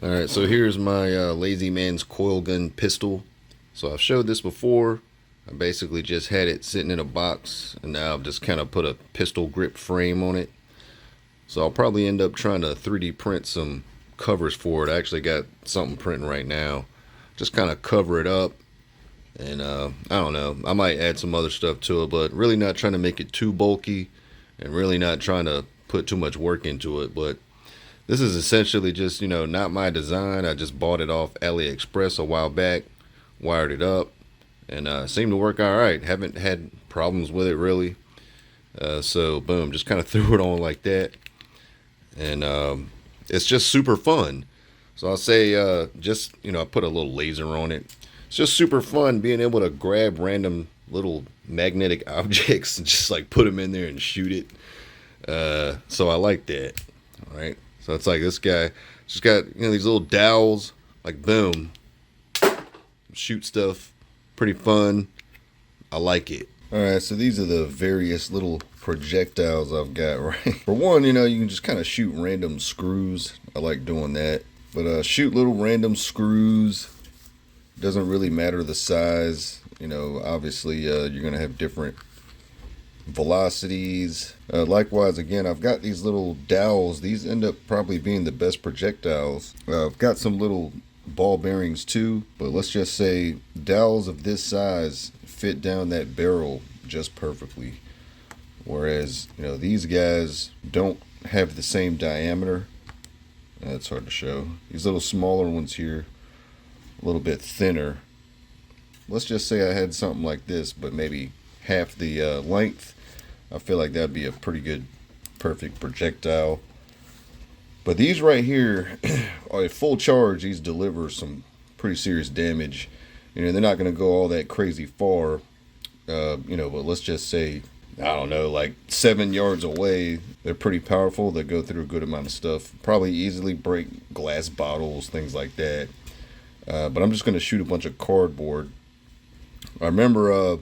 Alright, so here's my Lazy Man's coil gun pistol. So I've showed this before. I basically just had it sitting in a box, and now I've just kind of put a pistol grip frame on it. So I'll probably end up trying to 3D print some covers for it. I actually got something printing right now. Just kind of cover it up, and I don't know, I might add some other stuff to it, but really not trying to make it too bulky and really not trying to put too much work into it. But this is essentially just, not my design. I just bought it off AliExpress a while back, wired it up, and seemed to work all right. Haven't had problems with it really. So boom, just kind of threw it on like that, and it's just super fun. So I'll say, I put a little laser on it. It's just super fun being able to grab random little magnetic objects and just like put them in there and shoot it. So I like that. All right. So it's like this guy just got these little dowels, like boom, shoot stuff, pretty fun. I like it. All right, so these are the various little projectiles I've got, right? For one, you can just kind of shoot random screws. I like doing that. But shoot little random screws. Doesn't really matter the size. Obviously you're going to have different velocities. Likewise, again, I've got these little dowels. These end up probably being the best projectiles. I've got some little ball bearings too, but let's just say dowels of this size fit down that barrel just perfectly, whereas these guys don't have the same diameter. That's hard to show. These little smaller ones here, a little bit thinner. Let's just say I had something like this, but maybe half the length. I feel like that'd be a pretty good, perfect projectile. But these right here, at full charge, these deliver some pretty serious damage. They're not going to go all that crazy far, but let's just say, I don't know, like 7 yards away, they're pretty powerful. They go through a good amount of stuff. Probably easily break glass bottles, things like that. But I'm just going to shoot a bunch of cardboard. I remember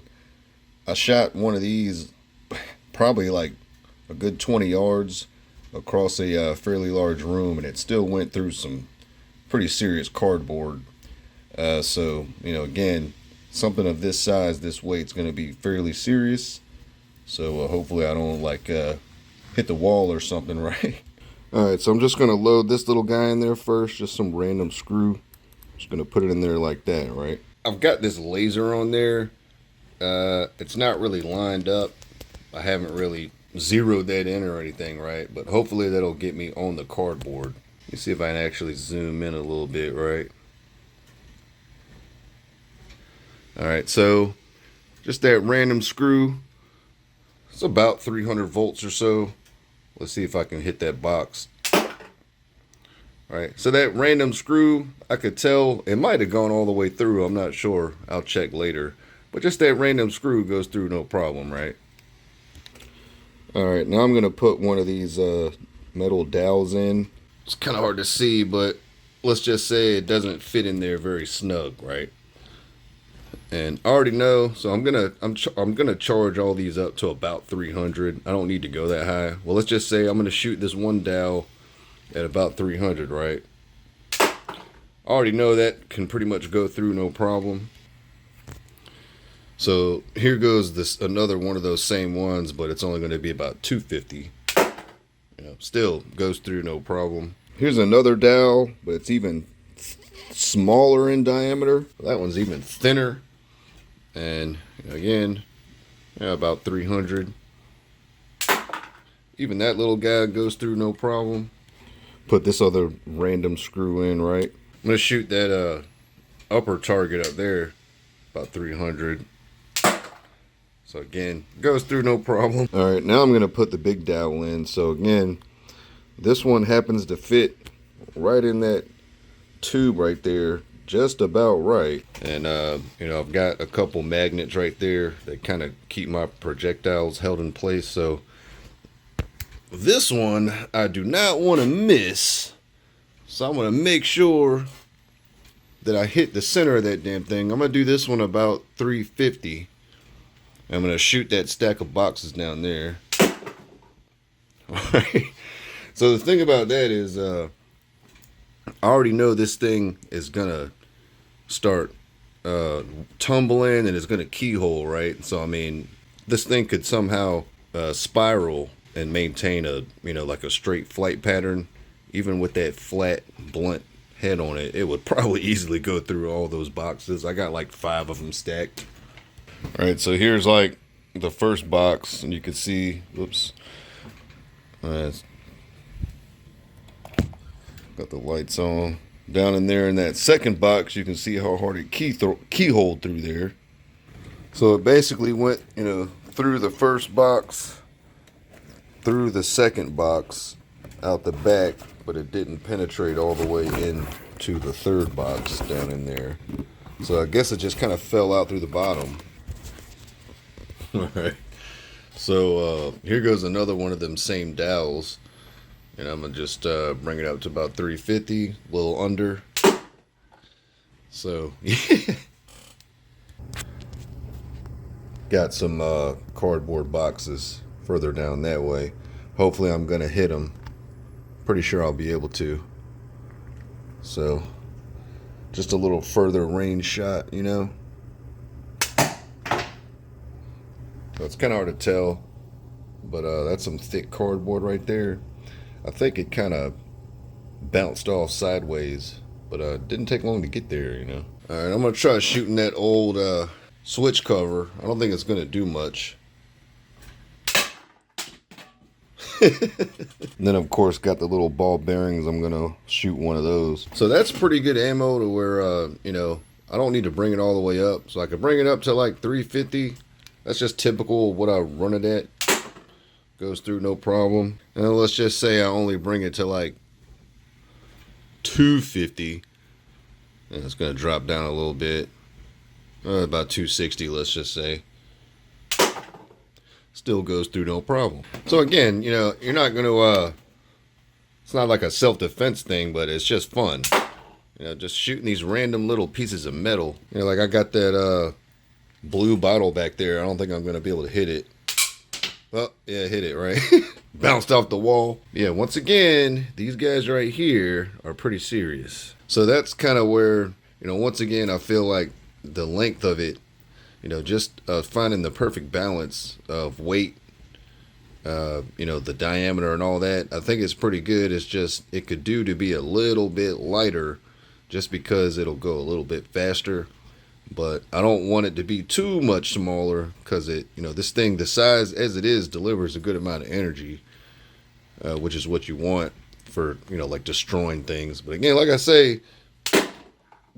I shot one of these probably like a good 20 yards across a fairly large room, and it still went through some pretty serious cardboard. So again, something of this size, this weight's going to be fairly serious. So hopefully I don't hit the wall or something, right? Alright, so I'm just going to load this little guy in there first, just some random screw. Just going to put it in there like that, right? I've got this laser on there. It's not really lined up. I haven't really zeroed that in or anything, right? But hopefully that'll get me on the cardboard. Let me see if I can actually zoom in a little bit, right? Alright, so just that random screw. It's about 300 volts or so. Let's see if I can hit that box. Alright, so that random screw, I could tell it might have gone all the way through. I'm not sure. I'll check later. But just that random screw goes through no problem, right? Alright, now I'm going to put one of these metal dowels in. It's kind of hard to see, but let's just say it doesn't fit in there very snug, right? And I already know, so I'm gonna charge all these up to about 300. I don't need to go that high. Well, let's just say I'm gonna shoot this one dowel at about 300, right? I already know that can pretty much go through no problem. So here goes this another one of those same ones, but it's only going to be about 250. Still goes through no problem. Here's another dowel, but it's even smaller in diameter. That one's even thinner, and again, about 300. Even that little guy goes through no problem. Put this other random screw in, right? I'm gonna shoot that upper target up there, about 300. So again, goes through no problem. All right, now I'm gonna put the big dowel in. So again, this one happens to fit right in that tube right there, just about right. And I've got a couple magnets right there that kind of keep my projectiles held in place. So this one I do not want to miss. So I'm gonna make sure that I hit the center of that damn thing. I'm gonna do this one about 350. I'm going to shoot that stack of boxes down there. Alright. So the thing about that is I already know this thing is gonna start tumbling and it's gonna keyhole, right? So I mean, this thing could somehow spiral and maintain a, you know, like a straight flight pattern. Even with that flat blunt head on it, it would probably easily go through all those boxes. I got like 5 of them stacked. All right, so here's like the first box, and you can see, whoops, got the lights on. Down in there in that second box, you can see how hard it keyholed through there. So it basically went, you know, through the first box, through the second box, out the back, but it didn't penetrate all the way into the third box down in there. So I guess it just kind of fell out through the bottom. All right. So here goes another one of them same dowels. And I'm going to just bring it up to about 350, a little under. So, got some cardboard boxes further down that way. Hopefully I'm going to hit them. Pretty sure I'll be able to. So, just a little further range shot, you know. So it's kind of hard to tell. But that's some thick cardboard right there. I think it kind of bounced off sideways, but didn't take long to get there, you know. All right, I'm going to try shooting that old switch cover. I don't think it's going to do much. And then, of course, got the little ball bearings. I'm going to shoot one of those. So that's pretty good ammo to where, you know, I don't need to bring it all the way up. So I could bring it up to like 350. That's just typical of what I run it at. Goes through no problem. And let's just say I only bring it to like 250. And it's going to drop down a little bit. About 260, let's just say. Still goes through no problem. So again, you know, you're not going to, it's not like a self-defense thing, but it's just fun. You know, just shooting these random little pieces of metal. You know, like I got that blue bottle back there. I don't think I'm going to be able to hit it. Oh, yeah, hit it, right? Bounced off the wall. Yeah, once again, these guys right here are pretty serious. So that's kind of where, you know, once again, I feel like the length of it, you know, just finding the perfect balance of weight, you know, the diameter and all that, I think it's pretty good. It's just, it could do to be a little bit lighter just because it'll go a little bit faster. But I don't want it to be too much smaller because it, you know, this thing, the size as it is, delivers a good amount of energy, which is what you want for, you know, like destroying things. But again, like I say,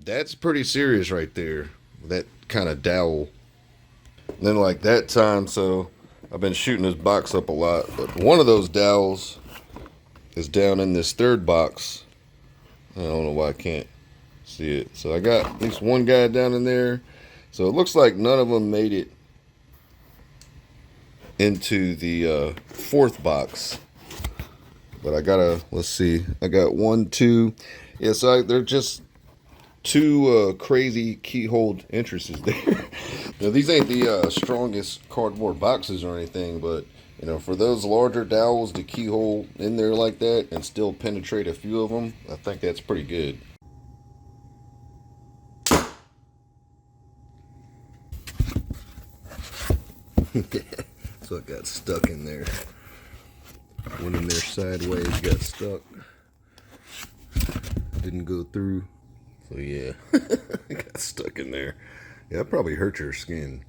that's pretty serious right there, that kind of dowel. And then like that time, so I've been shooting this box up a lot, but one of those dowels is down in this third box. I don't know why I can't see it. So I got at least one guy down in there. So it looks like none of them made it into the fourth box. But I gotta, let's see. I got 1, 2. Yeah, so they're just 2 crazy keyhole entrances there. Now, these ain't the strongest cardboard boxes or anything, but you know, for those larger dowels to keyhole in there like that and still penetrate a few of them, I think that's pretty good. So it got stuck in there. Went in there sideways, got stuck. Didn't go through. So yeah, it got stuck in there. Yeah, that probably hurt your skin.